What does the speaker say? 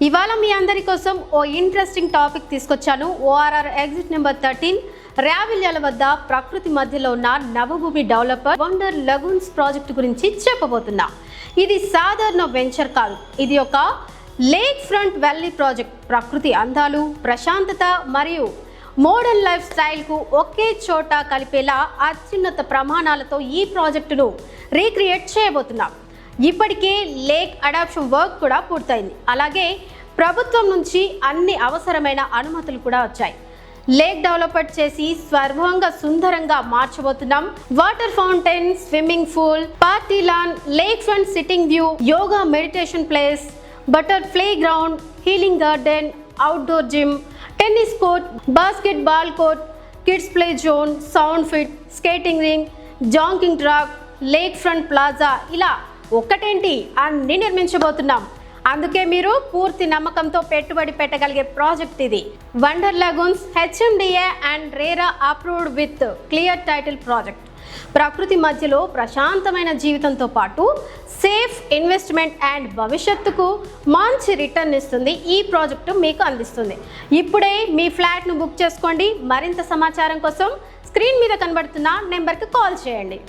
ఇవాళ మీ అందరి కోసం ఓ ఇంట్రెస్టింగ్ టాపిక్ తీసుకొచ్చాను. ఓఆర్ఆర్ ఎగ్జిట్ నెంబర్ 13 ర్యావిల్యాల వద్ద ప్రకృతి మధ్యలో ఉన్న Navabhoomi developer wonder lagoons project గురించి చెప్పబోతున్నా. ఇది సాధారణ వెంచర్ కాదు, ఇది ఒక లేక్ ఫ్రంట్ వ్యాలీ ప్రాజెక్ట్. ప్రకృతి అందాలు, ప్రశాంతత మరియు మోడర్న్ లైఫ్ స్టైల్కు ఒకే చోట కలిపేలా అత్యున్నత ప్రమాణాలతో ఈ ప్రాజెక్టును రీక్రియేట్ చేయబోతున్నాం. ఇప్పటికే లేక్ అడాప్షన్ వర్క్ కూడా పూర్తయింది. అలాగే ప్రభుత్వం నుంచి అన్ని అవసరమైన అనుమతులు కూడా వచ్చాయి. లేక్ డెవలప్ చేసి సర్వంగా సుందరంగా మార్చబోతున్నాం. Water fountain, swimming pool, party lawn, lake front sitting view, yoga meditation place, butter play ground, healing garden, outdoor gym, tennis court, basketball court, kids play zone, sand pit, skating ring, jogging track, lake front plaza, ఇలా ఒక్కటేంటి అన్ని నిర్మించబోతున్నాం. అందుకే మీరు పూర్తి నమ్మకంతో పెట్టుబడి పెట్టగలిగే ప్రాజెక్ట్ ఇది. Wonder lagoons HMDA and RERA approved with clear title project. ప్రకృతి మధ్యలో ప్రశాంతమైన జీవితంతో పాటు సేఫ్ ఇన్వెస్ట్మెంట్ అండ్ భవిష్యత్తుకు మంచి రిటర్న్ ఇస్తుంది ఈ ప్రాజెక్టు మీకు అందిస్తుంది. ఇప్పుడే మీ ఫ్లాట్ను బుక్ చేసుకోండి. మరింత సమాచారం కోసం స్క్రీన్ మీద కనబడుతున్న నెంబర్కి కాల్ చేయండి.